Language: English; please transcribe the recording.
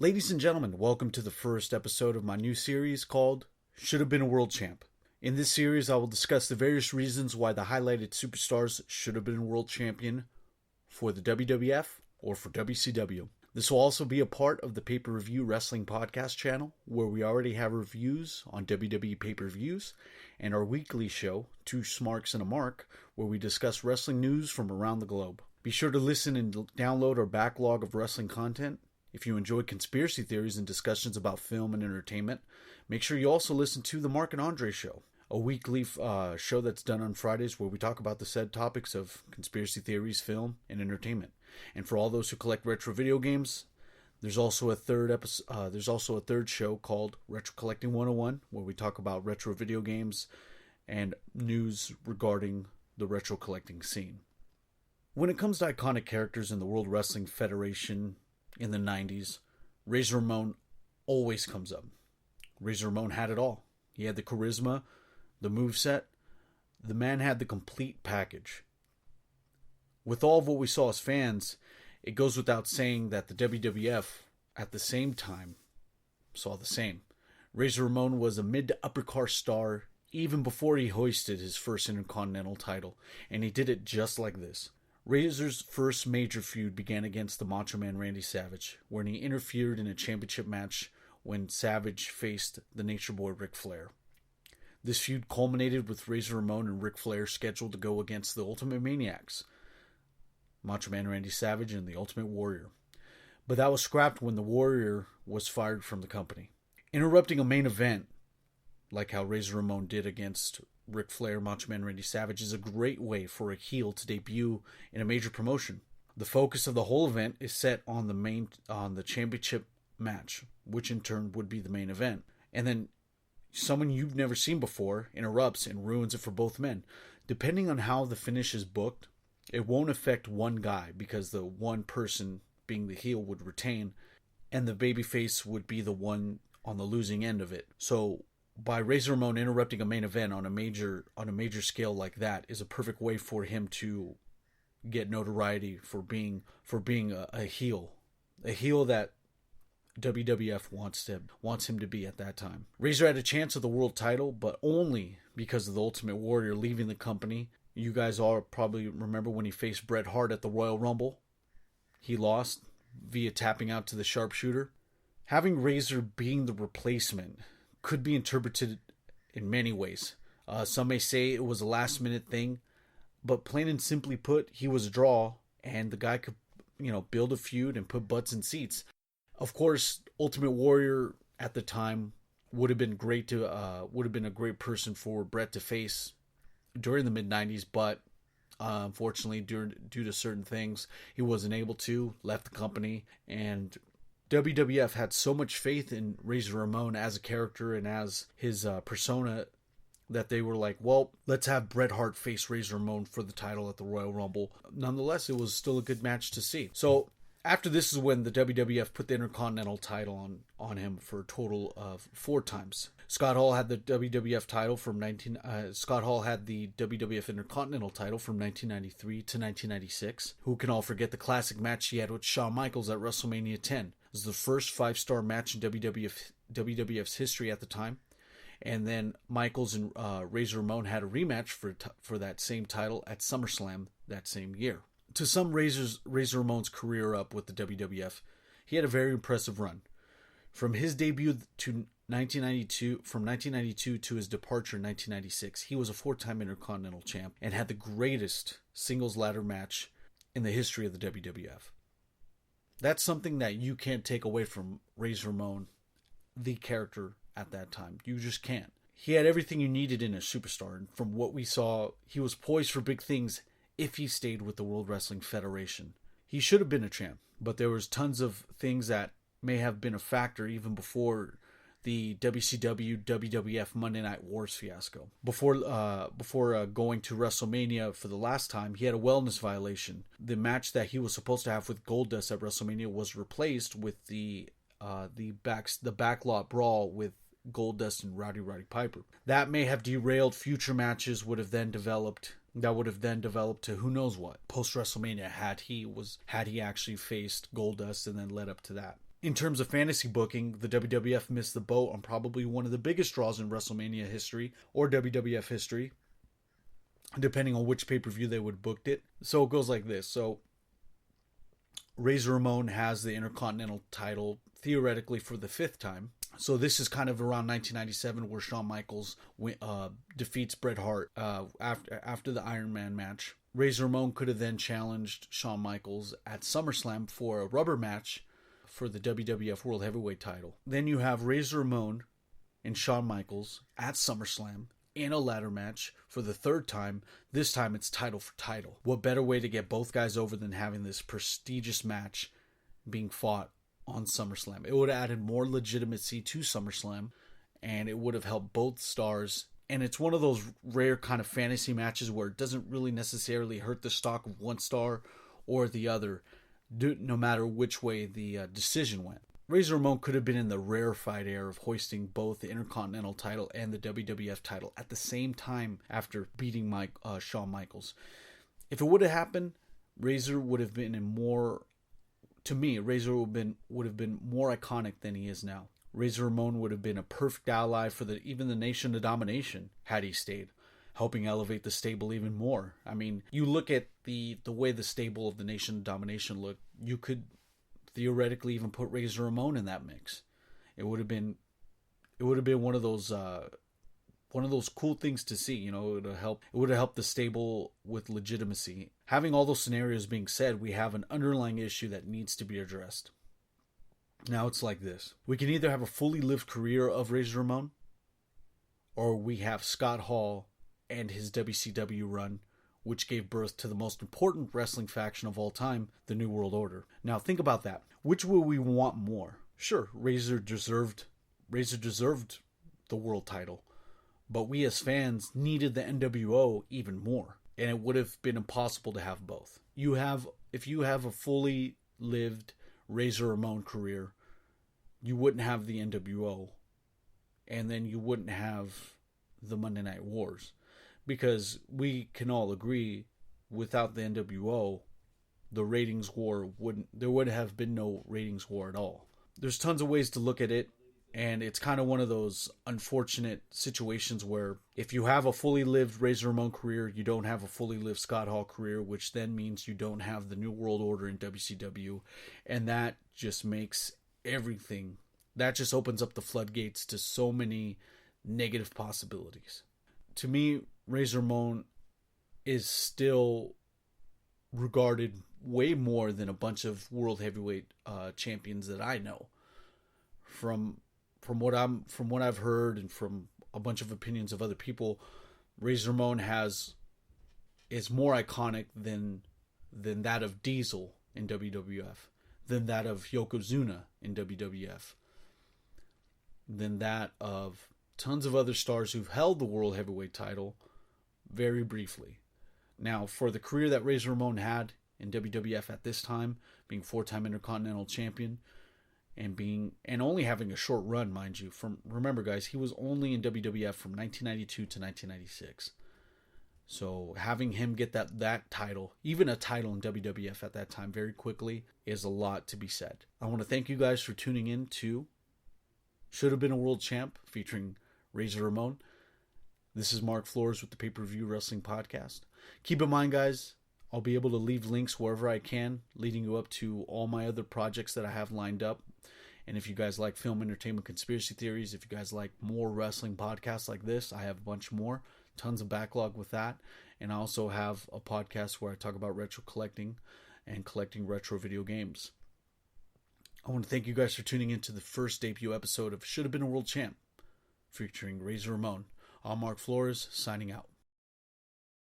Ladies and gentlemen, welcome to the first episode of my new series called Should Have Been a World Champ. In this series, I will discuss the various reasons why the highlighted superstars should have been a world champion for the WWF or for WCW. This will also be a part of the pay-per-view wrestling podcast channel, where we already have reviews on WWE pay-per-views, and our weekly show, Two Smarks and a Mark, where we discuss wrestling news from around the globe. Be sure to listen and download our backlog of wrestling content. If you enjoy conspiracy theories and discussions about film and entertainment, make sure you also listen to The Mark and Andre Show, a weekly show that's done on Fridays where we talk about the said topics of conspiracy theories, film, and entertainment. And for all those who collect retro video games, there's also a third show called Retro Collecting 101, where we talk about retro video games and news regarding the retro collecting scene. When it comes to iconic characters in the World Wrestling Federation in the 90s, Razor-Ramon always comes up. Razor-Ramon had it all. He had the charisma, the moveset. The man had the complete package. With all of what we saw as fans, it goes without saying that the WWF, at the same time, saw the same. Razor-Ramon was a mid to upper card star even before he hoisted his first Intercontinental title, and he did it just like this. Razor's first major feud began against the Macho Man Randy Savage, where he interfered in a championship match when Savage faced the Nature Boy Ric Flair. This feud culminated with Razor-Ramon and Ric Flair scheduled to go against the Ultimate Maniacs, Macho Man Randy Savage and the Ultimate Warrior. But that was scrapped when the Warrior was fired from the company. Interrupting a main event, like how Razor-Ramon did against Ric Flair, Macho Man Randy Savage, is a great way for a heel to debut in a major promotion. The focus of the whole event is set on the championship match, which in turn would be the main event. And then someone you've never seen before interrupts and ruins it for both men. Depending on how the finish is booked, it won't affect one guy because the one person being the heel would retain and the babyface would be the one on the losing end of it. So by Razor-Ramon interrupting a main event on a major scale like that is a perfect way for him to get notoriety for being a heel that WWF wants him to be at that time. Razor had a chance of the world title, but only because of the Ultimate Warrior leaving the company. You guys all probably remember when he faced Bret Hart at the Royal Rumble. He lost via tapping out to the sharpshooter. Having Razor being the replacement could be interpreted in many ways. Some may say it was a last minute thing, but plain and simply put, he was a draw, and the guy could, build a feud and put butts in seats. Of course, Ultimate Warrior at the time would have been a great person for Bret to face during the mid '90s, but unfortunately, due to certain things, he wasn't able to. Left the company, and WWF had so much faith in Razor-Ramon as a character and as his persona that they were like, well, let's have Bret Hart face Razor-Ramon for the title at the Royal Rumble. Nonetheless, it was still a good match to see. So after this is when the WWF put the Intercontinental title on him for a total of 4 times. Scott Hall had the WWF Intercontinental title from 1993 to 1996. Who can all forget the classic match he had with Shawn Michaels at WrestleMania 10? It was the first 5-star match in WWF's history at the time. And then Michaels and Razor-Ramon had a rematch for that same title at SummerSlam that same year. To sum Razor-Ramon's career up with the WWF, he had a very impressive run. From his debut from 1992 to his departure in 1996, he was a 4-time Intercontinental champ and had the greatest singles ladder match in the history of the WWF. That's something that you can't take away from Razor-Ramon, the character at that time. You just can't. He had everything you needed in a superstar, and from what we saw, he was poised for big things if he stayed with the World Wrestling Federation. He should have been a champ, but there was tons of things that may have been a factor even before the WCW WWF Monday Night Wars fiasco. Before going to WrestleMania for the last time, he had a wellness violation. The match that he was supposed to have with Goldust at WrestleMania was replaced with the backlot brawl with Goldust and Roddy Piper. That may have derailed future matches. Would have then developed to who knows what post WrestleMania had he actually faced Goldust and then led up to that. In terms of fantasy booking, the WWF missed the boat on probably one of the biggest draws in WrestleMania history or WWF history, depending on which pay-per-view they would have booked it. So it goes like this. So razor-ramon has the Intercontinental title theoretically for the 5th time. So this is kind of around 1997 where Shawn Michaels defeats Bret Hart after the Iron Man match. Razor-Ramon could have then challenged Shawn Michaels at SummerSlam for a rubber match for the WWF World Heavyweight title. Then you have Razor-Ramon and Shawn Michaels at SummerSlam in a ladder match for the 3rd time. This time it's title for title. What better way to get both guys over than having this prestigious match being fought on SummerSlam? It would have added more legitimacy to SummerSlam, and it would have helped both stars. And it's one of those rare kind of fantasy matches where it doesn't really necessarily hurt the stock of one star or the other, no matter which way the decision went. Razor-Ramon could have been in the rarefied air of hoisting both the Intercontinental title and the WWF title at the same time after beating Shawn Michaels. If it would have happened, Razor would have been Razor would have been more iconic than he is now. Razor-Ramon would have been a perfect ally for even the Nation of Domination had he stayed, helping elevate the stable even more. I mean, you look at the way the stable of the Nation of Domination looked, you could theoretically even put Razor-Ramon in that mix. It would have been one of those cool things to see. You know, it would have helped the stable with legitimacy. Having all those scenarios being said, we have an underlying issue that needs to be addressed. Now it's like this. We can either have a fully lived career of Razor-Ramon, or we have Scott Hall and his WCW run, which gave birth to the most important wrestling faction of all time, the New World Order. Now think about that. Which will we want more? Sure, Razor deserved the world title, but we as fans needed the NWO even more, and it would have been impossible to have both. If you have a fully lived Razor-Ramon career, you wouldn't have the NWO, and then you wouldn't have the Monday Night Wars, because we can all agree without the NWO, the ratings war there would have been no ratings war at all. There's tons of ways to look at it, and it's kind of one of those unfortunate situations where if you have a fully lived Razor-Ramon career, you don't have a fully lived Scott Hall career, which then means you don't have the New World Order in WCW, and that just makes everything, that just opens up the floodgates to so many negative possibilities. To me, Razor-Ramon is still regarded way more than a bunch of world heavyweight champions that I know. From what I've heard and from a bunch of opinions of other people, Razor-Ramon is more iconic than that of Diesel in WWF, than that of Yokozuna in WWF, than that of tons of other stars who've held the world heavyweight title very briefly. Now, for the career that Razor-Ramon had in WWF at this time, being 4-time Intercontinental Champion, and only having a short run, mind you. Remember, guys, he was only in WWF from 1992 to 1996. So having him get that title, even a title in WWF at that time, very quickly, is a lot to be said. I want to thank you guys for tuning in to Should Have Been a World Champ featuring Razor-Ramon. This is Mark Flores with the Pay-Per-View Wrestling Podcast. Keep in mind, guys, I'll be able to leave links wherever I can, leading you up to all my other projects that I have lined up. And if you guys like film, entertainment, conspiracy theories, if you guys like more wrestling podcasts like this, I have a bunch more. Tons of backlog with that. And I also have a podcast where I talk about retro collecting and collecting retro video games. I want to thank you guys for tuning in to the first debut episode of Should Have Been a World Champ featuring Razor-Ramon. I'm Mark Flores, signing out.